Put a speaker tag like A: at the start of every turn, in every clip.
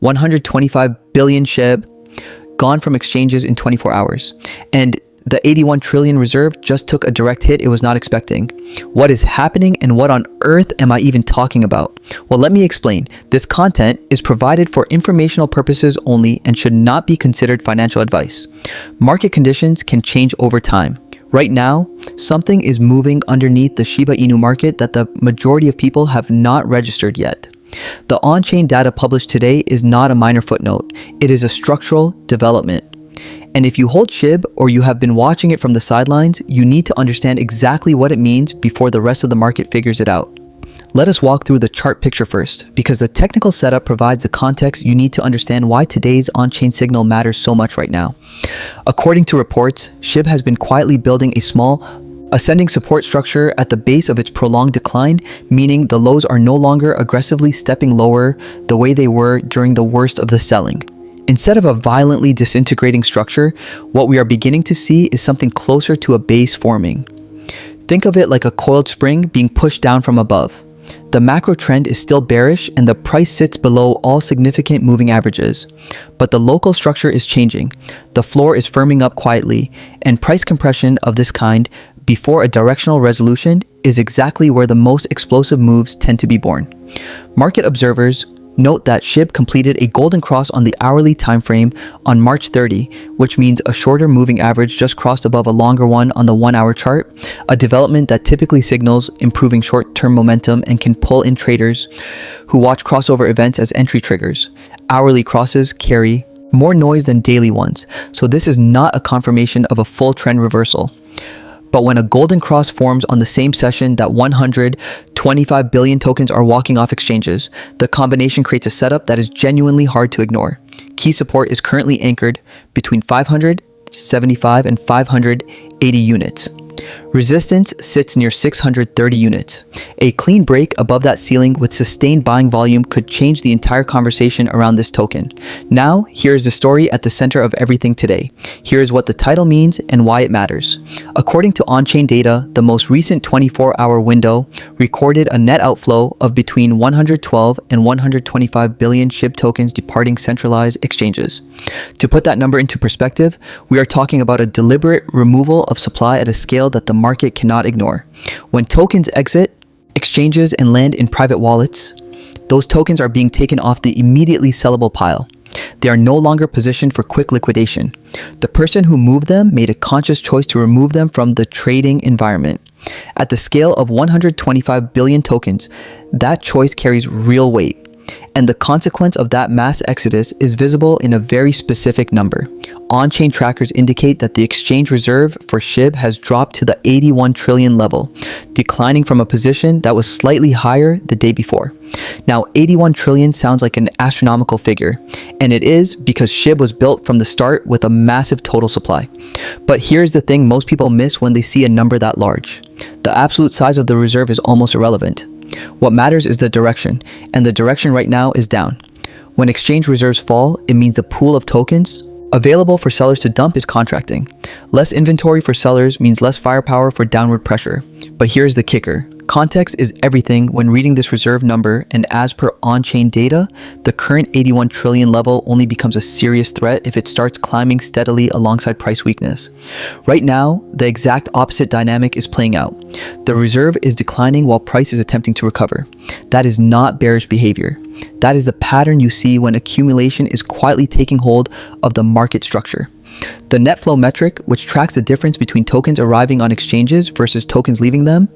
A: 125 billion Shib gone from exchanges in 24 hours. And the 81 trillion reserve just took a direct hit it was not expecting. What is happening and what on earth am I even talking about? Well, let me explain. This content is provided for informational purposes only and should not be considered financial advice. Market conditions can change over time. Right now, something is moving underneath the Shiba Inu market that the majority of people have not registered yet. The on-chain data published today is not a minor footnote. It is a structural development. And if you hold Shib or you have been watching it from the sidelines, you need to understand exactly what it means before the rest of the market figures it out. Let us walk through the chart picture first, because the technical setup provides the context you need to understand why today's on-chain signal matters so much right now. According to reports, Shib has been quietly building a small ascending support structure at the base of its prolonged decline, meaning the lows are no longer aggressively stepping lower the way they were during the worst of the selling. Instead of a violently disintegrating structure, what we are beginning to see is something closer to a base forming. Think of it like a coiled spring being pushed down from above. The macro trend is still bearish and the price sits below all significant moving averages. But the local structure is changing. The floor is firming up quietly, and price compression of this kind before a directional resolution is exactly where the most explosive moves tend to be born. Market observers note that Shib completed a golden cross on the hourly time frame on March 30, which means a shorter moving average just crossed above a longer one on the 1-hour chart, a development that typically signals improving short-term momentum and can pull in traders who watch crossover events as entry triggers. Hourly crosses carry more noise than daily ones, so this is not a confirmation of a full trend reversal. But when a golden cross forms on the same session that 125 billion tokens are walking off exchanges, the combination creates a setup that is genuinely hard to ignore. Key support is currently anchored between 575 and 580 units. Resistance sits near 630 units. A clean break above that ceiling with sustained buying volume could change the entire conversation around this token. Now, here's the story at the center of everything today. Here's what the title means and why it matters. According to on-chain data, the most recent 24-hour window recorded a net outflow of between 112 and 125 billion SHIB tokens departing centralized exchanges. To put that number into perspective, we are talking about a deliberate removal of supply at a scale that the market cannot ignore. When tokens exit exchanges and land in private wallets, those tokens are being taken off the immediately sellable pile. They are no longer positioned for quick liquidation. The person who moved them made a conscious choice to remove them from the trading environment. At the scale of 125 billion tokens, that choice carries real weight. And the consequence of that mass exodus is visible in a very specific number. On-chain trackers indicate that the exchange reserve for Shib has dropped to the 81 trillion level, declining from a position that was slightly higher the day before. Now, 81 trillion sounds like an astronomical figure, and it is because Shib was built from the start with a massive total supply. But here's the thing most people miss when they see a number that large. The absolute size of the reserve is almost irrelevant. What matters is the direction, and the direction right now is down. When exchange reserves fall, it means the pool of tokens available for sellers to dump is contracting. Less inventory for sellers means less firepower for downward pressure. But here's the kicker. Context is everything when reading this reserve number, and as per on-chain data, the current 81 trillion level only becomes a serious threat if it starts climbing steadily alongside price weakness. Right now, the exact opposite dynamic is playing out. The reserve is declining while price is attempting to recover. That is not bearish behavior. That is the pattern you see when accumulation is quietly taking hold of the market structure. The net flow metric, which tracks the difference between tokens arriving on exchanges versus tokens leaving them,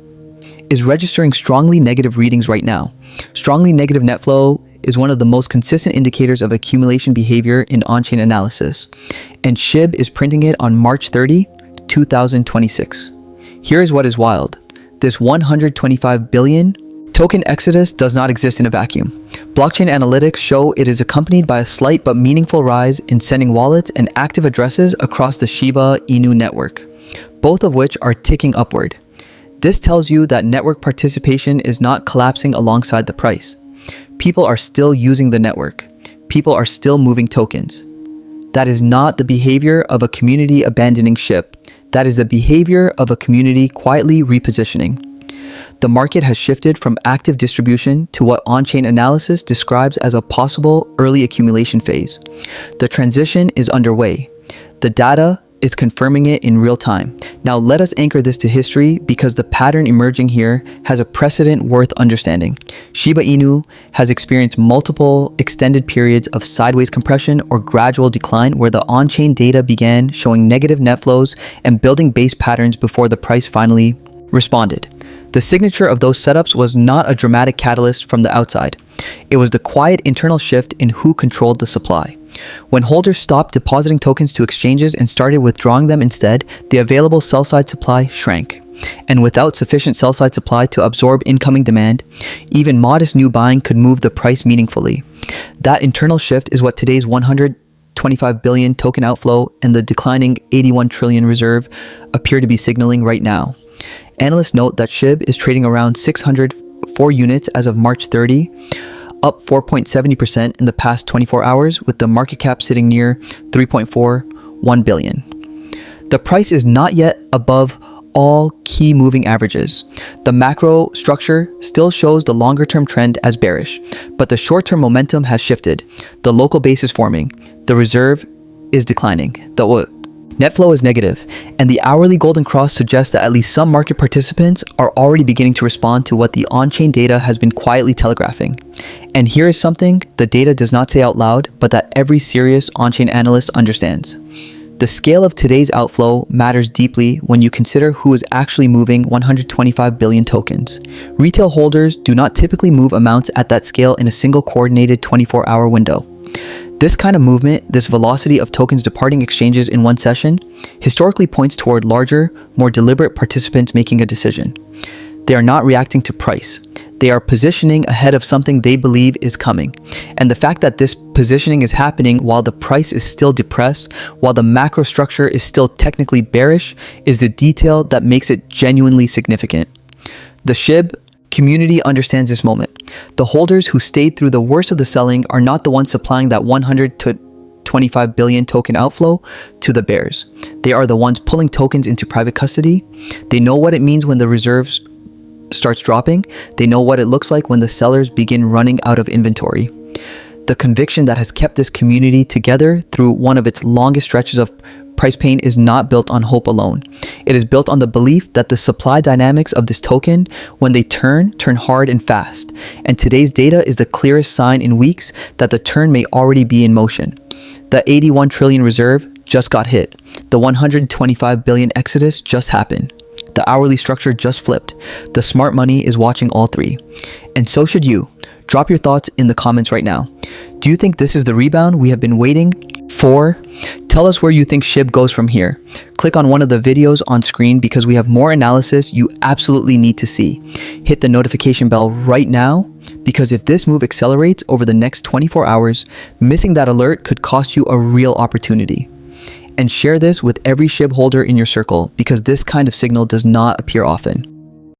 A: is registering strongly negative readings right now. Strongly negative net flow is one of the most consistent indicators of accumulation behavior in on-chain analysis, and Shib is printing it on March 30, 2026. Here is what is wild. This 125 billion token exodus does not exist in a vacuum. Blockchain analytics show it is accompanied by a slight but meaningful rise in sending wallets and active addresses across the Shiba Inu network, both of which are ticking upward. This tells you that network participation is not collapsing alongside the price. People are still using the network. People are still moving tokens. That is not the behavior of a community abandoning Shib. That is the behavior of a community quietly repositioning. The market has shifted from active distribution to what on-chain analysis describes as a possible early accumulation phase. The transition is underway. The data is confirming it in real time. Now let us anchor this to history because the pattern emerging here has a precedent worth understanding. Shiba Inu has experienced multiple extended periods of sideways compression or gradual decline where the on-chain data began showing negative net flows and building base patterns before the price finally responded. The signature of those setups was not a dramatic catalyst from the outside. It was the quiet internal shift in who controlled the supply. When holders stopped depositing tokens to exchanges and started withdrawing them instead, the available sell-side supply shrank. And without sufficient sell-side supply to absorb incoming demand, even modest new buying could move the price meaningfully. That internal shift is what today's 125 billion token outflow and the declining 81 trillion reserve appear to be signaling right now. Analysts note that Shib is trading around 604 units as of March 30, up 4.70% in the past 24 hours, with the market cap sitting near 3.41 billion. The price is not yet above all key moving averages. The macro structure still shows the longer-term trend as bearish, but the short-term momentum has shifted. The local base is forming. The reserve is declining. The net flow is negative, and the hourly golden cross suggests that at least some market participants are already beginning to respond to what the on-chain data has been quietly telegraphing. And here is something the data does not say out loud, but that every serious on-chain analyst understands. The scale of today's outflow matters deeply when you consider who is actually moving 125 billion tokens. Retail holders do not typically move amounts at that scale in a single coordinated 24-hour window. This kind of movement, this velocity of tokens departing exchanges in one session, historically points toward larger, more deliberate participants making a decision. They are not reacting to price. They are positioning ahead of something they believe is coming. And the fact that this positioning is happening while the price is still depressed, while the macro structure is still technically bearish, is the detail that makes it genuinely significant. The Shib community understands this moment. The holders who stayed through the worst of the selling are not the ones supplying that 100 to 25 billion token outflow to the bears. They are the ones pulling tokens into private custody. They know what it means when the reserves starts dropping. They know what it looks like when the sellers begin running out of inventory. The conviction that has kept this community together through one of its longest stretches of price pain is not built on hope alone. It is built on the belief that the supply dynamics of this token, when they turn hard and fast. And today's data is the clearest sign in weeks that the turn may already be in motion. The 81 trillion reserve just got hit. The 125 billion exodus just happened. The hourly structure just flipped. The smart money is watching all three. And so should you. Drop your thoughts in the comments right now. Do you think this is the rebound we have been waiting for? Tell us where you think Shib goes from here. Click on one of the videos on screen because we have more analysis you absolutely need to see. Hit the notification bell right now because if this move accelerates over the next 24 hours, missing that alert could cost you a real opportunity. And share this with every Shib holder in your circle because this kind of signal does not appear often.